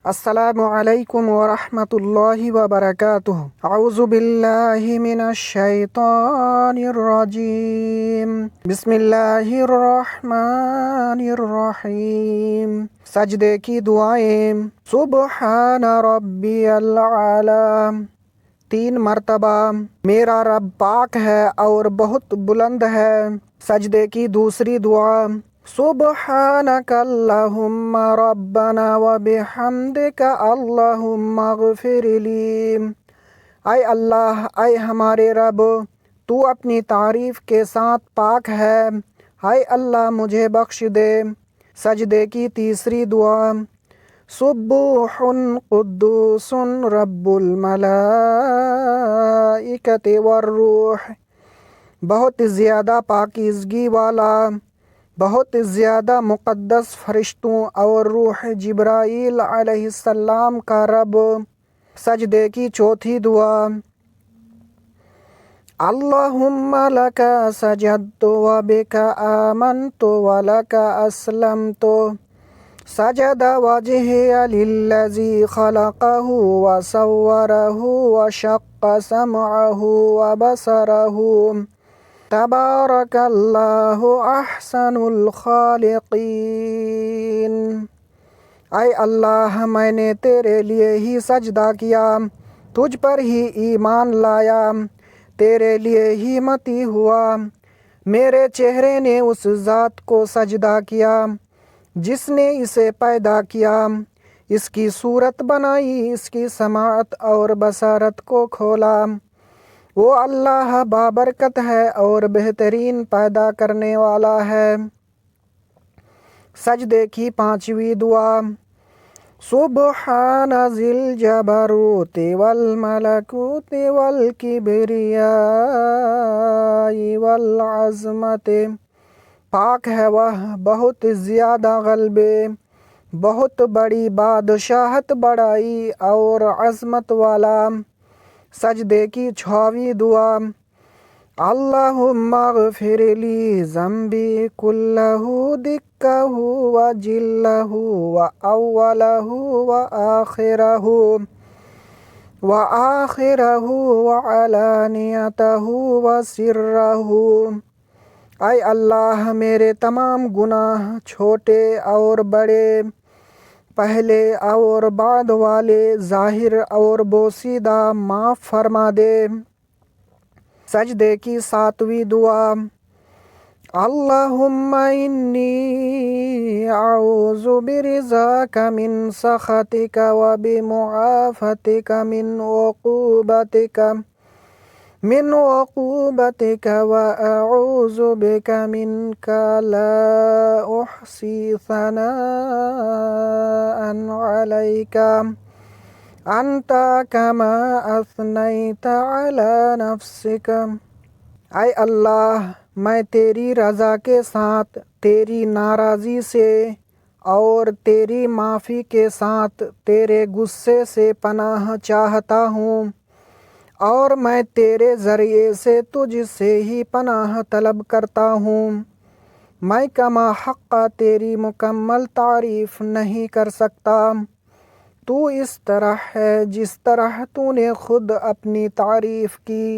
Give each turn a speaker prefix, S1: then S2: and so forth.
S1: السلام علیکم ورحمۃ اللہ وبرکاتہ۔ اعوذ باللہ من الشیطان الرجیم، بسم اللہ الرحمن الرحیم۔ سجدے کی دعائیں۔ سبحان ربی العلی 3 مرتبہ، میرا رب پاک ہے اور بہت بلند ہے۔ سجدے کی دوسری دعا، سبحانک اللہم ربنا وبحمدک اللہم اغفر لی۔ اے اللہ، اے ہمارے رب، تو اپنی تعریف کے ساتھ پاک ہے، اے اللہ مجھے بخش دے۔ سجدے کی تیسری دعا، سبوح قدوس رب الملائکۃ والروح، بہت زیادہ پاکیزگی والا، بہت زیادہ مقدس فرشتوں اور روح جبرائیل علیہ السلام کا رب۔ سجدے کی چوتھی دعا، اللہم لک سجدت وبک آمنت ولک اسلمت، سجد وجہی للذی خلقہ وصورہ وشق سمعہ وبصرہ، تبارک اللہ احسن الخالقین۔ اے اللہ، میں نے تیرے لیے ہی سجدہ کیا، تجھ پر ہی ایمان لایا، تیرے لیے ہی متی ہوا۔ میرے چہرے نے اس ذات کو سجدہ کیا جس نے اسے پیدا کیا، اس کی صورت بنائی، اس کی سماعت اور بصارت کو کھولا۔ وہ اللہ بابرکت ہے اور بہترین پیدا کرنے والا ہے۔ سجدے کی پانچویں دعا، سبحان ذی الجبروت والملکوت والکبریاء والعظمت، پاک ہے وہ بہت زیادہ غلبے، بہت بڑی بادشاہت، بڑائی اور عظمت والا۔ سجدے کی چھٹی دعا، اللہم اغفر لی ذنبی کلہ دکہ وجلہ واولہ وآخرہ وعلانیتہ وسرہ۔ اے اللہ، میرے تمام گناہ، چھوٹے اور بڑے، پہلے اور بعد والے، ظاہر اور پوشیدہ، معاف فرما دے۔ سجدے کی ساتویں دعا، اللہم انی اعوذ برضاک من سخطک وبمعافاتک من عقوبتک واعوذ بک منک لا احصی ثناء علیک انت کما اثنیت علی نفسک۔ اے اللہ، میں تیری رضا کے ساتھ، تیری ناراضی سے اور تیری معافی کے ساتھ تیرے غصے سے پناہ چاہتا ہوں، اور میں تیرے ذریعے سے تجھ سے ہی پناہ طلب کرتا ہوں۔ میں کما حق تیری مکمل تعریف نہیں کر سکتا، تو اس طرح ہے جس طرح تو نے خود اپنی تعریف کی۔